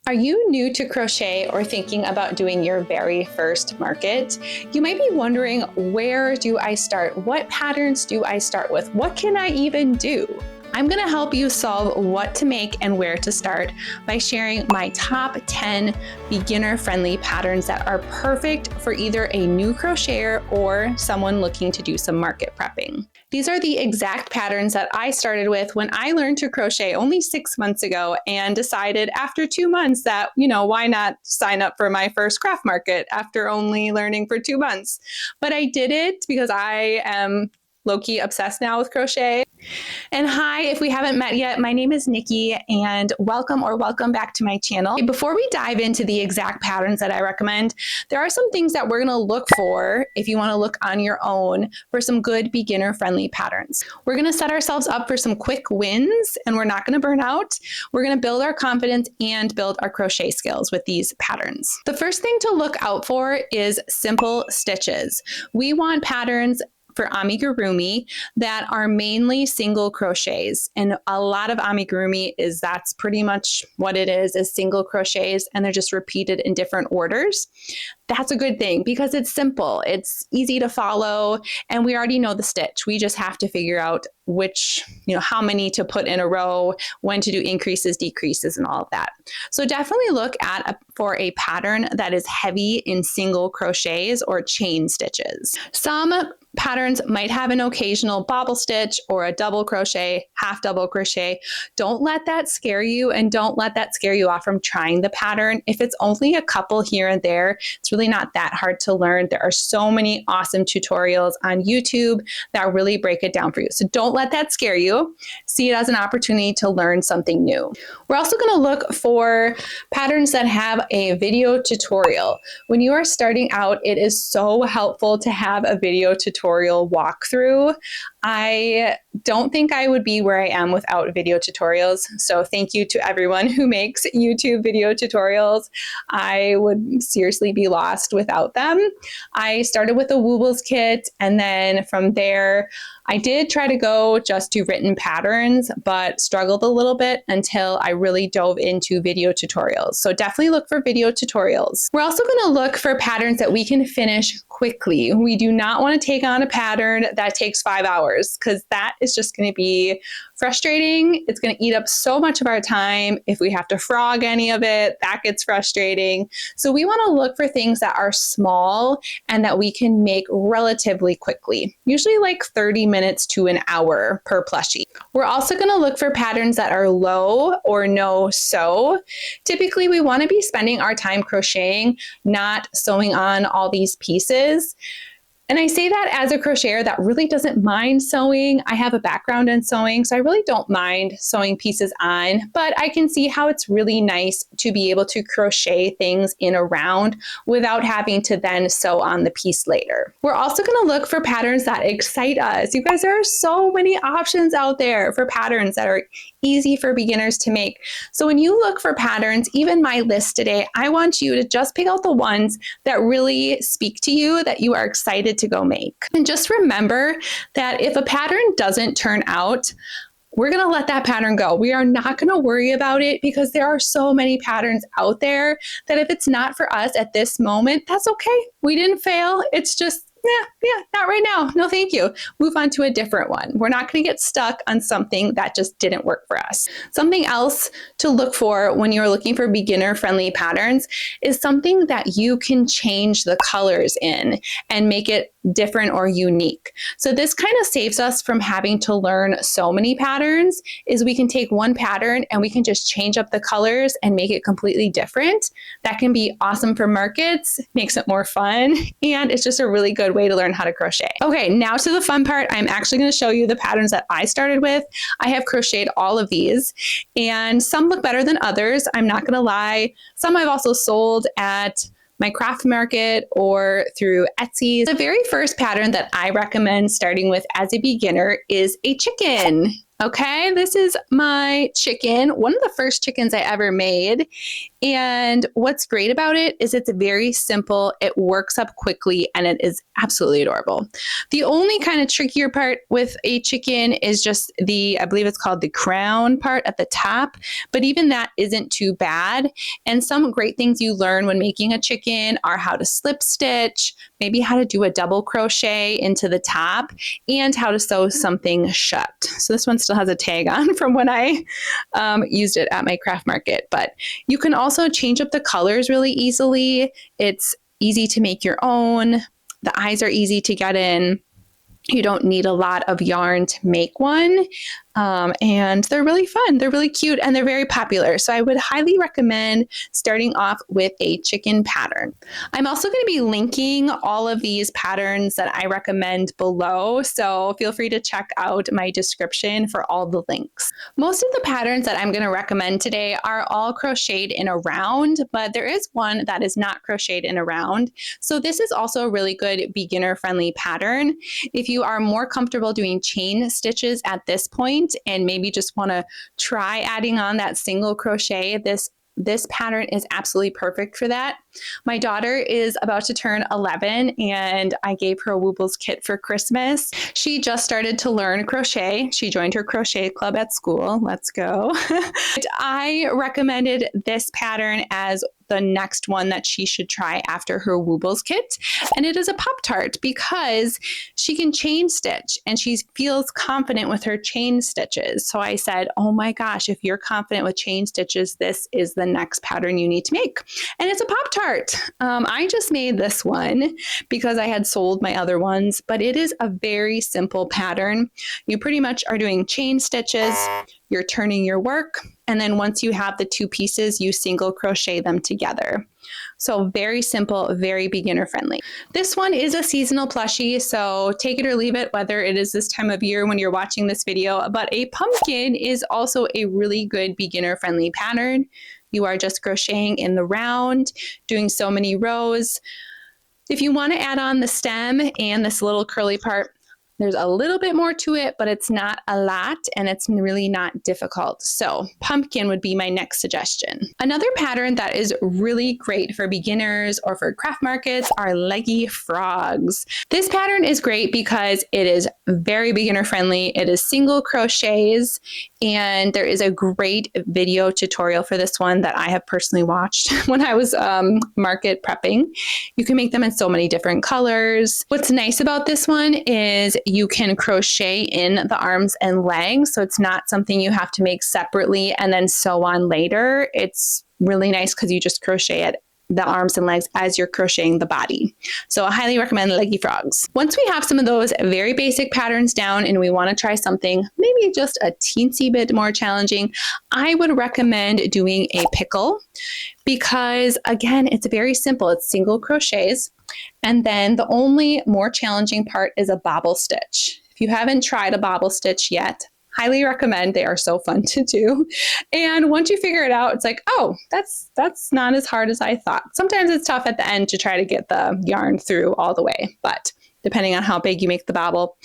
Are you new to crochet or thinking about doing your very first market? You might be wondering, where do I start? What patterns do I start with? What can I even do? I'm going to help you solve what to make and where to start by sharing my top 10 beginner-friendly patterns that are perfect for either a new crocheter or someone looking to do some market prepping. These are the exact patterns that I started with when I learned to crochet only 6 months ago and decided after 2 months that, why not sign up for my first craft market after only learning for 2 months? But I did it because I am low-key obsessed now with crochet. And hi, if we haven't met yet, my name is Nikki and welcome back to my channel. Before we dive into the exact patterns that I recommend, there are some things that we're going to look for if you want to look on your own for some good beginner-friendly patterns. We're going to set ourselves up for some quick wins and we're not going to burn out. We're going to build our confidence and build our crochet skills with these patterns. The first thing to look out for is simple stitches. We want patterns for amigurumi that are mainly single crochets, and a lot of amigurumi that's pretty much what it is single crochets, and they're just repeated in different orders. That's a good thing because it's simple, it's easy to follow, and we already know the stitch. We just have to figure out which, how many to put in a row, when to do increases, decreases, and all of that. So definitely look for a pattern that is heavy in single crochets or chain stitches. Some patterns might have an occasional bobble stitch or a double crochet, half double crochet. Don't let that scare you, and don't let that scare you off from trying the pattern. If it's only a couple here and there, it's really not that hard to learn. There are so many awesome tutorials on YouTube that really break it down for you. So don't let that scare you. See it as an opportunity to learn something new. We're also going to look for patterns that have a video tutorial. When you are starting out, it is so helpful to have a video tutorial walkthrough. I don't think I would be where I am without video tutorials. So thank you to everyone who makes YouTube video tutorials. I would seriously be lost without them. I started with a Woobles kit, and then from there, I did try to go just to written patterns, but struggled a little bit until I really dove into video tutorials. So definitely look for video tutorials. We're also going to look for patterns that we can finish quickly. We do not want to take on a pattern that takes 5 hours, because that is just going to be frustrating. It's going to eat up so much of our time. If we have to frog any of it, that gets frustrating. So we want to look for things that are small and that we can make relatively quickly, usually like 30 minutes to an hour per plushie. We're also going to look for patterns that are low or no sew. Typically, we want to be spending our time crocheting, not sewing on all these pieces. And I say that as a crocheter that really doesn't mind sewing. I have a background in sewing, so I really don't mind sewing pieces on, but I can see how it's really nice to be able to crochet things in a round without having to then sew on the piece later. We're also going to look for patterns that excite us. You guys, there are so many options out there for patterns that are easy for beginners to make. So when you look for patterns, even my list today, I want you to just pick out the ones that really speak to you, that you are excited to go make. And just remember that if a pattern doesn't turn out, we're going to let that pattern go. We are not going to worry about it, because there are so many patterns out there that if it's not for us at this moment, that's okay. We didn't fail. It's just, not right now. No, thank you. Move on to a different one. We're not going to get stuck on something that just didn't work for us. Something else to look for when you're looking for beginner-friendly patterns is something that you can change the colors in and make it different or unique. So this kind of saves us from having to learn so many patterns. Is we can take one pattern and we can just change up the colors and make it completely different. That can be awesome for markets, makes it more fun, and it's just a really good way to learn how to crochet. Okay, now to the fun part. I'm actually going to show you the patterns that I started with. I have crocheted all of these, and some look better than others. I'm not going to lie. Some I've also sold at my craft market or through Etsy. The very first pattern that I recommend starting with as a beginner is a chicken. Okay, this is my chicken, one of the first chickens I ever made. And what's great about it is it's very simple, it works up quickly, and it is absolutely adorable. The only kind of trickier part with a chicken is just I believe it's called the crown part at the top, but even that isn't too bad. And some great things you learn when making a chicken are how to slip stitch, maybe how to do a double crochet into the top, and how to sew something shut. So this one still has a tag on from when I used it at my craft market, but you can also change up the colors really easily. It's easy to make your own. The eyes are easy to get in. You don't need a lot of yarn to make one. And they're really fun. They're really cute and they're very popular. So I would highly recommend starting off with a chicken pattern. I'm also going to be linking all of these patterns that I recommend below. So feel free to check out my description for all the links. Most of the patterns that I'm going to recommend today are all crocheted in a round, but there is one that is not crocheted in a round. So this is also a really good beginner friendly pattern. If you are more comfortable doing chain stitches at this point, and maybe just want to try adding on that single crochet, this pattern is absolutely perfect for that. My daughter is about to turn 11 and I gave her a Woobles kit for Christmas. She just started to learn crochet. She joined her crochet club at school. Let's go. I recommended this pattern as the next one that she should try after her Woobles kit. And it is a Pop-Tart because she can chain stitch and she feels confident with her chain stitches. So I said, oh my gosh, if you're confident with chain stitches, this is the next pattern you need to make. And it's a Pop-Tart. I just made this one because I had sold my other ones, but it is a very simple pattern. You pretty much are doing chain stitches, you're turning your work, and then once you have the two pieces, you single crochet them together. So very simple, very beginner friendly. This one is a seasonal plushie, so take it or leave it, whether it is this time of year when you're watching this video, but a pumpkin is also a really good beginner friendly pattern. You are just crocheting in the round, doing so many rows. If you want to add on the stem and this little curly part, there's a little bit more to it, but it's not a lot and it's really not difficult. So pumpkin would be my next suggestion. Another pattern that is really great for beginners or for craft markets are leggy frogs. This pattern is great because it is very beginner friendly. It is single crochets and there is a great video tutorial for this one that I have personally watched when I was market prepping. You can make them in so many different colors. What's nice about this one is you can crochet in the arms and legs, so it's not something you have to make separately and then sew on later. It's really nice because you just crochet at the arms and legs as you're crocheting the body. So I highly recommend leggy frogs. Once we have some of those very basic patterns down and we want to try something maybe just a teensy bit more challenging, I would recommend doing a pickle because again, it's very simple. It's single crochets. And then the only more challenging part is a bobble stitch. If you haven't tried a bobble stitch yet, highly recommend. They are so fun to do. And once you figure it out, it's like, oh, that's not as hard as I thought. Sometimes it's tough at the end to try to get the yarn through all the way, but depending on how big you make the bobble.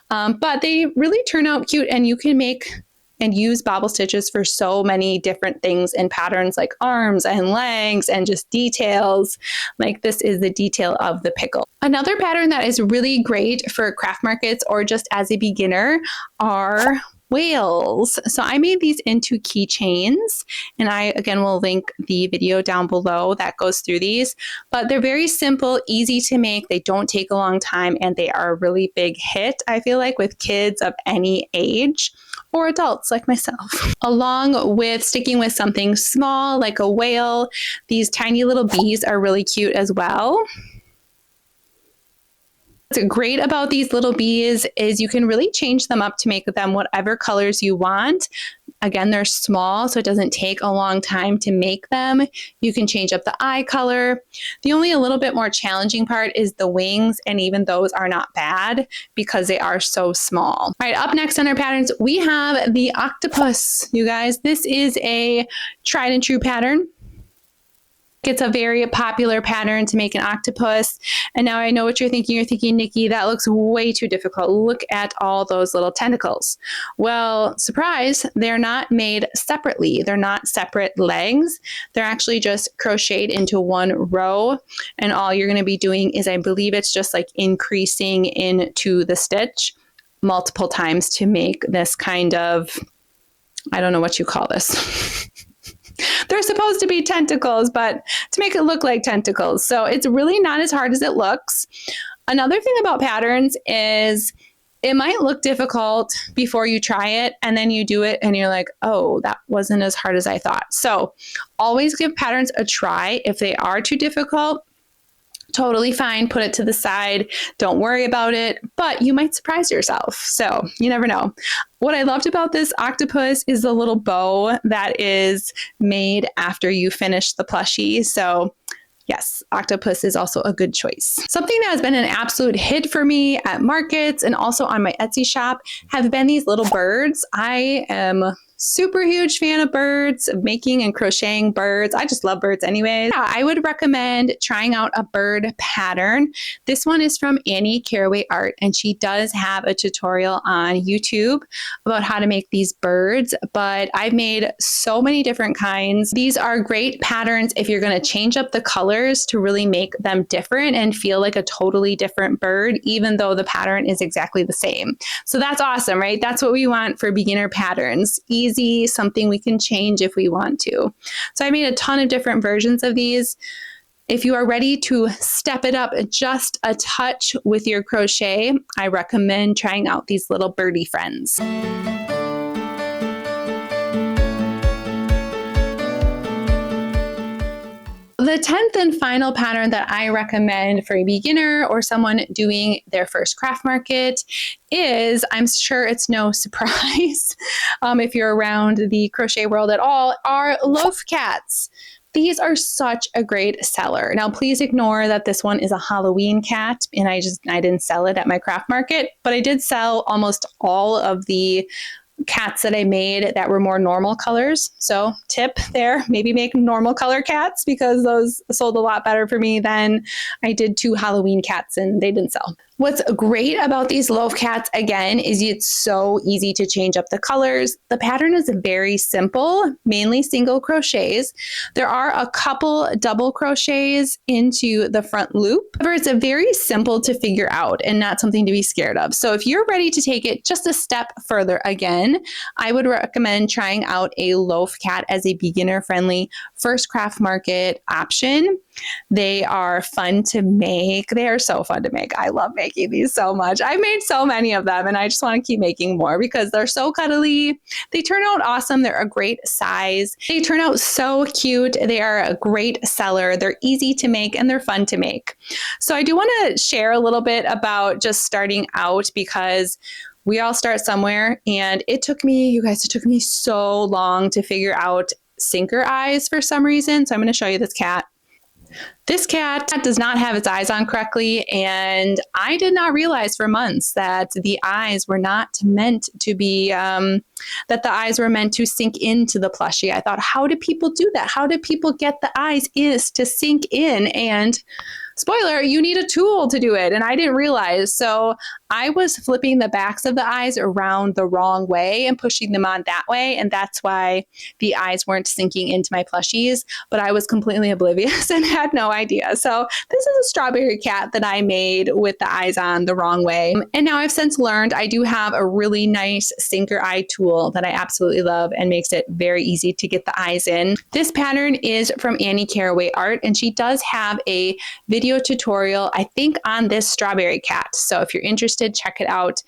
But they really turn out cute and you can make and use bobble stitches for so many different things and patterns like arms and legs and just details. Like this is the detail of the pickle. Another pattern that is really great for craft markets or just as a beginner are whales. So I made these into keychains and I again will link the video down below that goes through these, but they're very simple, easy to make. They don't take a long time and they are a really big hit, I feel like, with kids of any age or adults like myself. Along with sticking with something small like a whale, these tiny little bees are really cute as well. What's great about these little bees is you can really change them up to make them whatever colors you want. Again, they're small, so it doesn't take a long time to make them. You can change up the eye color. The only a little bit more challenging part is the wings, and even those are not bad because they are so small. All right, up next on our patterns, we have the octopus. You guys, this is a tried and true pattern. It's a very popular pattern to make an octopus. And now I know what you're thinking. You're thinking, Nikki, that looks way too difficult. Look at all those little tentacles. Well, surprise, they're not made separately. They're not separate legs. They're actually just crocheted into one row. And all you're going to be doing is, I believe it's just like increasing into the stitch multiple times to make this kind of, I don't know what you call this. They're supposed to be tentacles, but to make it look like tentacles. So it's really not as hard as it looks. Another thing about patterns is it might look difficult before you try it, and then you do it and you're like, oh, that wasn't as hard as I thought. So always give patterns a try. If they are too difficult, totally fine. Put it to the side. Don't worry about it, but you might surprise yourself. So you never know. What I loved about this octopus is the little bow that is made after you finish the plushie. So yes, octopus is also a good choice. Something that has been an absolute hit for me at markets and also on my Etsy shop have been these little birds. I am super huge fan of birds, of making and crocheting birds. I just love birds anyways. Yeah, I would recommend trying out a bird pattern. This one is from Annie Caraway Art, and she does have a tutorial on YouTube about how to make these birds, but I've made so many different kinds. These are great patterns if you're going to change up the colors to really make them different and feel like a totally different bird, even though the pattern is exactly the same. So that's awesome, right? That's what we want for beginner patterns. Easy, something we can change if we want to. So I made a ton of different versions of these. If you are ready to step it up just a touch with your crochet, I recommend trying out these little birdie friends. The 10th and final pattern that I recommend for a beginner or someone doing their first craft market is, I'm sure it's no surprise if you're around the crochet world at all, are loaf cats. These are such a great seller. Now, please ignore that this one is a Halloween cat and I didn't sell it at my craft market, but I did sell almost all of the cats that I made that were more normal colors. So tip there, maybe make normal color cats because those sold a lot better for me than I did 2 Halloween cats and they didn't sell. What's great about these loaf cats, again, is it's so easy to change up the colors. The pattern is very simple, mainly single crochets. There are a couple double crochets into the front loop. However, it's a very simple to figure out and not something to be scared of. So if you're ready to take it just a step further, again, I would recommend trying out a loaf cat as a beginner-friendly first craft market option. They are fun to make. They are so fun to make. I love making these so much. I've made so many of them and I just want to keep making more because they're so cuddly. They turn out awesome. They're a great size. They turn out so cute. They are a great seller. They're easy to make and they're fun to make. So I do want to share a little bit about just starting out because we all start somewhere and it took me so long to figure out sinker eyes for some reason. So I'm going to show you this cat. This cat does not have its eyes on correctly, and I did not realize for months that the eyes were not meant to be, that the eyes were meant to sink into the plushie. I thought, how do people do that? How do people get the eyes to sink in? And spoiler, you need a tool to do it. And I didn't realize. So I was flipping the backs of the eyes around the wrong way and pushing them on that way. And that's why the eyes weren't sinking into my plushies, but I was completely oblivious and had no idea. So this is a strawberry cat that I made with the eyes on the wrong way. And now I've since learned I do have a really nice sinker eye tool that I absolutely love and makes it very easy to get the eyes in. This pattern is from Annie Caraway Art, and she does have a video tutorial, I think, on this strawberry cat. So if you're interested, check it out.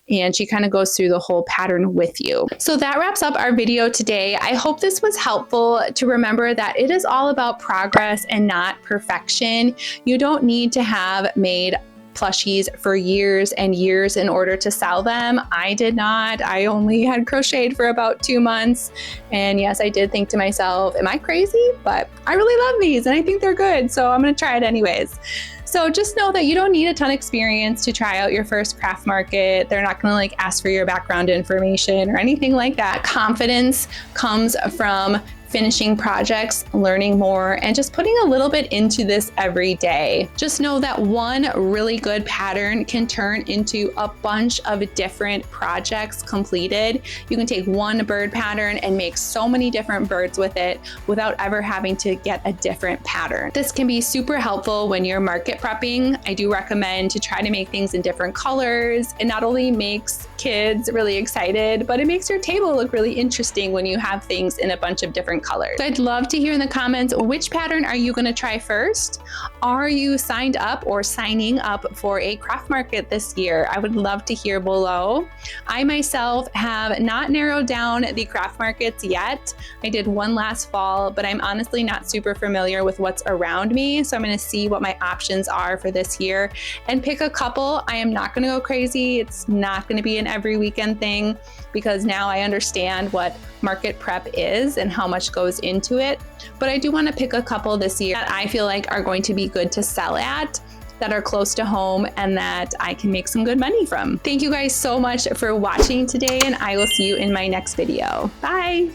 And she kind of goes through the whole pattern with you. So that wraps up our video today. I hope this was helpful to remember that it is all about progress and not perfection. You don't need to have made plushies for years and years in order to sell them. I did not. I only had crocheted for about 2 months. And yes, I did think to myself, am I crazy? But I really love these and I think they're good. So I'm going to try it anyways. So just know that you don't need a ton of experience to try out your first craft market. They're not going to ask for your background information or anything like that. Confidence comes from finishing projects, learning more, and just putting a little bit into this every day. Just know that one really good pattern can turn into a bunch of different projects completed. You can take one bird pattern and make so many different birds with it without ever having to get a different pattern. This can be super helpful when you're market prepping. I do recommend to try to make things in different colors. It not only makes kids really excited, but it makes your table look really interesting when you have things in a bunch of different colors. So I'd love to hear in the comments, which pattern are you going to try first? Are you signed up or signing up for a craft market this year? I would love to hear below. I myself have not narrowed down the craft markets yet. I did one last fall, but I'm honestly not super familiar with what's around me. So I'm going to see what my options are for this year and pick a couple. I am not going to go crazy. It's not going to be an every weekend thing because now I understand what market prep is and how much goes into it. But I do want to pick a couple this year that I feel like are going to be good to sell at, that are close to home, and that I can make some good money from. Thank you guys so much for watching today, and I will see you in my next video. Bye.